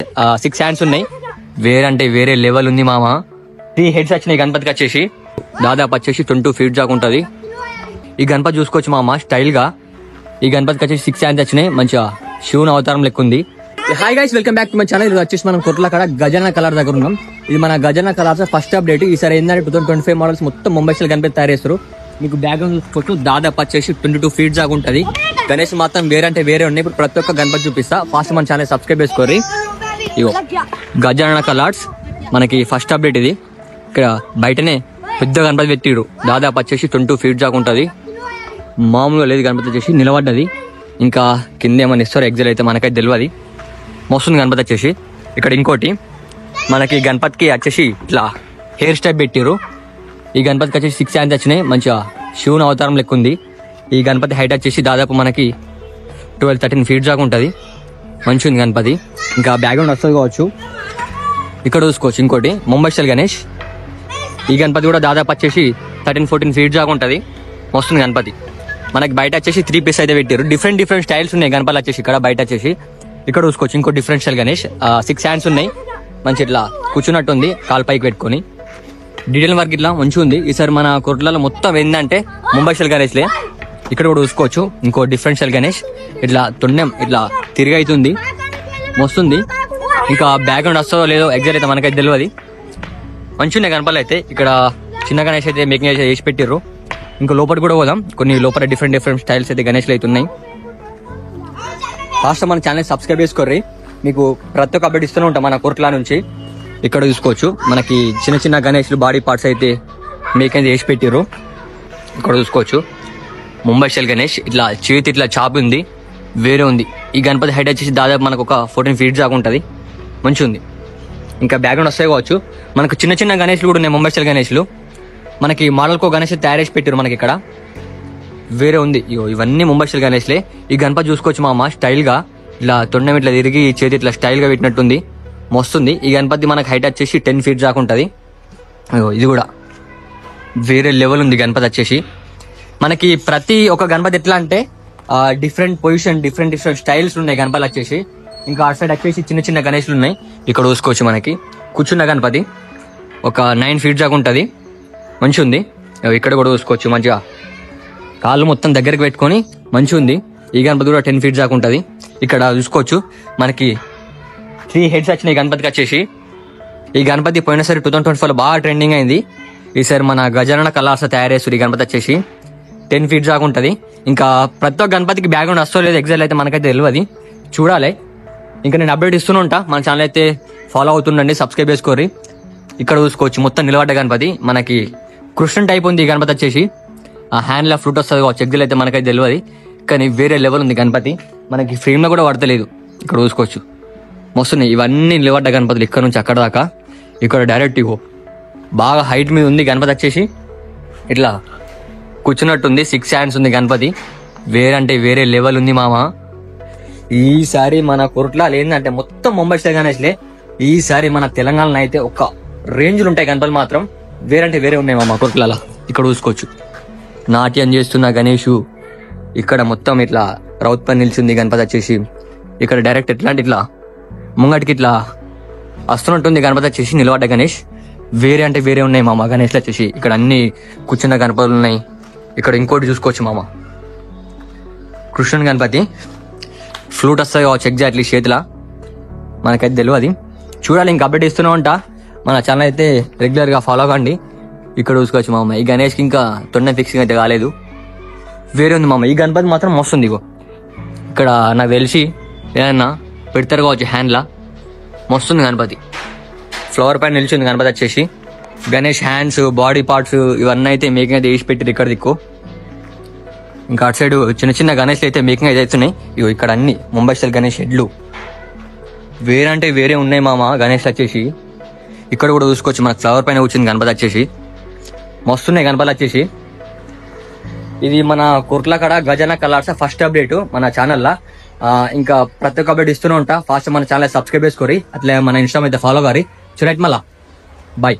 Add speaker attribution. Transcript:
Speaker 1: 6 hands ఉన్నాయి. వేరంటే వేరే level ఉంది మామ. 3 హెడ్స్ వచ్చినాయి గణపతికి వచ్చేసి. దాదాపు వచ్చేసి 22 ఫీట్ దాకా ఉంటది. ఈ గణపతి చూసుకోవచ్చు మామ స్టైల్ గా. ఈ గణపతికి వచ్చేసి 6 హ్యాండ్స్ వచ్చినాయి. మంచిగా శివుని అవతారం లెక్క ఉంది. Hi guys, welcome back to my channel. ఇది వచ్చేసి మనం కొట్లకాడ గజానన కలర్ దగ్గర ఉన్నాం. ఇది మన గజానన కలర్స్ ఫస్ట్ అప్డేట్. ఈసారి ఏంటంటే 2025 మోడల్స్ మొత్తం ముంబై స్టైల్ గణపతి తయారు చేస్తారు. మీకు బ్యాక్గ్రౌండ్ చూసుకోవచ్చు. దాదాపు వచ్చేసి 22 ఫీట్ దాకా ఉంటది. గణేష్ మాత్రం వేరంటే వేరే ఉన్నాయి. ఇప్పుడు ప్రతి ఒక్క గణపతి చూపిస్తా. ఫాస్ట్ మన ఛానల్ సబ్స్క్రైబ్ చేసుకోర్రి. ఇగో గజానన కలర్స్ మనకి ఫస్ట్ అప్డేట్ ఇది. ఇక్కడ బయటనే పెద్ద గణపతి పెట్టిరు. దాదాపు వచ్చేసి 22 ఫీట్ దాకా ఉంటది. మామూలుగా లేదు గణపతి వచ్చేసి నిలబడ్డది. ఇంకా కింద ఏమన్నా ఇస్తారు ఎగ్జాల్ అయితే మనకైతే తెలియదు. మస్తుంది గణపతి వచ్చేసి. ఇక్కడ ఇంకోటి మనకి గణపతికి వచ్చేసి ఇట్లా హెయిర్ స్టైప్ పెట్టిరు. ఈ గణపతికి వచ్చేసి 6 హ్యాండ్స్ వచ్చినాయి. మంచిగా శివుని అవతారం లెక్క ఉంది. ఈ గణపతి హైట్ వచ్చేసి దాదాపు మనకి 12-13 ఫీట్ దాకా ఉంటుంది. మంచిగా ఉంది గణపతి. ఇంకా బ్యాక్గ్రౌండ్ వస్తుంది కావచ్చు. ఇక్కడ చూసుకోవచ్చు ఇంకోటి ముంబై స్టైల్ గణేష్. ఈ గణపతి కూడా దాదాపు వచ్చేసి 13-14 ఫీట్ దాకా ఉంటుంది. వస్తుంది గణపతి. మనకి బయట వచ్చేసి 3 పీస్ అయితే పెట్టారు. డిఫరెంట్ స్టైల్స్ ఉన్నాయి గణపతి వచ్చేసి. ఇక్కడ బయట వచ్చేసి ఇక్కడ చూసుకోవచ్చు ఇంకో డిఫరెంట్ స్టైల్ గణేష్. 6 హ్యాండ్స్ ఉన్నాయి. మంచి ఇట్లా కూర్చున్నట్టు ఉంది కాలు పైకి పెట్టుకొని. డీటెయిల్ వర్క్ ఇట్లా మంచిగా ఉంది. ఈసారి మన కొట్లలో మొత్తం ఏంటంటే ముంబై స్టైల్ గణేష్లే. ఇక్కడ కూడా చూసుకోవచ్చు ఇంకో డిఫరెంట్ స్టైల్ గణేష్. ఇట్లా తొండం ఇట్లా తిరిగి అవుతుంది. వస్తుంది. ఇంకా బ్యాక్గ్రౌండ్ వస్తుందో లేదో ఎగ్జాక్ట్ అయితే మనకైతే తెలియదు. మంచిగా ఉన్నాయి గణపతులు అయితే. ఇక్కడ చిన్న గణేష్ అయితే మేకింగ్ చేసి పెట్టిర్రు. ఇంకా లోపల కూడా పోదాం. కొన్ని లోపల డిఫరెంట్ స్టైల్స్ అయితే గణేష్లు అయితే ఉన్నాయి. ఫాస్ట్ మన ఛానల్ సబ్స్క్రైబ్ చేసుకోర్రి. మీకు ప్రతి ఒక్క అప్డేట్ ఇస్తూనే ఉంటాం మన కోర్టుల నుంచి. ఇక్కడ చూసుకోవచ్చు మనకి చిన్న గణేష్లు బాడీ పార్ట్స్ అయితే మేకింగ్ చేసి పెట్టిర్రు. ఇక్కడ చూసుకోవచ్చు ముంబై స్టైల్ గణేష్. ఇట్లా చేతి ఇట్లా చాపి ఉంది. వేరే ఉంది. ఈ గణపతి హైట్ వచ్చేసి దాదాపు మనకు ఒక 14 ఫీట్ దాకా ఉంటుంది. మంచిగా ఉంది. ఇంకా బ్యాక్గ్రౌండ్ వస్తాయి కావచ్చు. మనకు చిన్న గణేష్లు కూడా ఉన్నాయి ముంబై స్టైల్ గణేష్లు. మనకి మోడల్కో గణేష్ తయారు చేసి పెట్టారు. మనకి ఇక్కడ వేరే ఉంది. ఇవన్నీ ముంబై స్టైల్ గణేష్లే. ఈ గణపతి చూసుకోవచ్చు మామ స్టైల్ గా. ఇట్లా తొండం ఇట్లా తిరిగి చేతి ఇట్లా స్టైల్ గా పెట్టినట్టుంది. మస్తుంది. ఈ గణపతి మనకి హైట్ వచ్చేసి 10 ఫీట్ దాకా ఉంటుంది. ఇది కూడా వేరే లెవెల్ ఉంది గణపతి వచ్చేసి. మనకి ప్రతి ఒక్క గణపతి ఎట్లా అంటే డిఫరెంట్ పొజిషన్ డిఫరెంట్ స్టైల్స్ ఉన్నాయి గణపతి వచ్చేసి. ఇంకా అటు సైడ్ వచ్చేసి చిన్న గణేష్లు ఉన్నాయి. ఇక్కడ చూసుకోవచ్చు మనకి కూర్చున్న గణపతి ఒక 9 ఫీట్ దాకా ఉంటుంది. మంచిగా ఉంది. ఇక్కడ కూడా చూసుకోవచ్చు మంచిగా కాళ్ళు మొత్తం దగ్గరికి పెట్టుకొని మంచిగా ఉంది. ఈ గణపతి కూడా 10 ఫీట్ దాకా ఉంటుంది. ఇక్కడ చూసుకోవచ్చు మనకి 3 హెడ్స్ వచ్చినాయి గణపతికి వచ్చేసి. ఈ గణపతి పోయినసారి 2024 బాగా ట్రెండింగ్ అయింది. ఈసారి మన గజానన కలర్స్ తయారు చేస్తారు. ఈ గణపతి వచ్చేసి 10 ఫీట్ దాకా ఉంటుంది. ఇంకా ప్రతి ఒక్క గణపతికి బ్యాక్గ్రౌండ్ వస్తో లేదు ఎగ్జాక్ట్ అయితే మనకైతే తెలియదు. చూడాలి. ఇంకా నేను అప్డేట్ ఇస్తూనే ఉంటా. మన ఛానల్ అయితే ఫాలో అవుతుండండి. సబ్స్క్రైబ్ చేసుకోర్రి. ఇక్కడ చూసుకోవచ్చు మొత్తం నిలబడ్డ గణపతి. మనకి కృష్ణ టైప్ ఉంది ఈ గణపతి వచ్చేసి. ఆ హ్యాండ్ లా ఫ్రూట్ వస్తుంది కావచ్చు ఎగ్జాక్ట్ అయితే మనకైతే తెలియదు. కానీ వేరే లెవెల్ ఉంది గణపతి. మనకి ఫ్రేమ్ లో కూడా పడతలేదు. ఇక్కడ చూసుకోవచ్చు మస్తున్నాయి. ఇవన్నీ నిలబడ్డ గణపతులు ఇక్కడ నుంచి అక్కడ దాకా. ఇక్కడ డైరెక్ట్ ఇగో బాగా హైట్ మీద ఉంది గణపతి వచ్చేసి. ఇట్లా కూర్చున్నట్టుంది. 6 హ్యాండ్స్ ఉంది గణపతి. వేరంటే వేరే లెవెల్ ఉంది మామ. ఈసారి మన కొరట్లా ఏంటంటే మొత్తం ముంబై స్టైల్ గణేష్లే. ఈసారి మన తెలంగాణలో అయితే ఒక రేంజ్లు ఉంటాయి గణపతి మాత్రం. వేరంటే వేరే ఉన్నాయి మామ కొరట్ల. ఇక్కడ చూసుకోవచ్చు నాట్యం చేస్తున్న గణేషు. ఇక్కడ మొత్తం ఇట్లా రౌత్ పని నిలిచింది గణపతి వచ్చేసి. ఇక్కడ డైరెక్ట్ ఎట్లాంటి ఇట్లా ముంగటికి ఇట్లా వస్తున్నట్టుంది గణపతి వచ్చేసి నిలబడ్డ గణేష్. వేరే అంటే వేరే ఉన్నాయి మామ గణేష్లు వచ్చేసి. ఇక్కడ అన్ని కూర్చున్న గణపతులు ఉన్నాయి. ఇక్కడ ఇంకోటి చూసుకోవచ్చు మామ కృష్ణుని గణపతి. ఫ్లూట్ వస్తుంది కావచ్చు ఎగ్జాక్ట్లీ చేతిలా మనకైతే తెలియదు. చూడాలి. ఇంకా అప్డేట్ ఇస్తూనే ఉంటా. మన ఛానల్ అయితే రెగ్యులర్ గా ఫాలో కండి. ఇక్కడ చూసుకోవచ్చు మామ ఈ గణేష్కి ఇంకా తొండ ఫిక్సింగ్ అయితే కాలేదు. వేరే ఉంది మామ. ఈ గణపతి మాత్రం మస్తుంది. ఇగో ఇక్కడ నాకు తెలిసి ఏదన్నా పెడతారు కావచ్చు హ్యాండ్లా. మస్తుంది గణపతి. ఫ్లవర్ పైన నిలిచింది గణపతి వచ్చేసి. గణేష్ హ్యాండ్స్ బాడీ పార్ట్స్ ఇవన్నీ అయితే మేకింగ్ అయితే వేసి పెట్టారు ఇక్కడ దిక్కు. ఇంకా అటు సైడ్ చిన్న గణేష్లు అయితే మేకింగ్ అయితే అవుతున్నాయి. ఇగో ఇక్కడ అన్ని ముంబై స్టైల్ గణేష్ హెడ్లు వేరే అంటే వేరే ఉన్నాయి మామ గణేష్ వచ్చేసి. ఇక్కడ కూడా చూసుకోవచ్చు మనకు ఫ్లవర్ పైన వచ్చింది గణపతి వచ్చేసి. మస్తున్నాయి గణపతి వచ్చేసి. ఇది మన కొర్ట్లకాడ గజానన కలర్స్ ఫస్ట్ అప్డేట్ మన ఛానల్లో. ఇంకా ప్రతి ఒక్క అప్డేట్ ఇస్తూనే ఉంటా. ఫాస్ట్ మన ఛానల్ సబ్స్క్రైబ్ చేసుకోరి. అట్లా మన ఇన్స్టాగ్రామ్ అయితే ఫాలో కారి. చూడండి మళ్ళా బాయ్.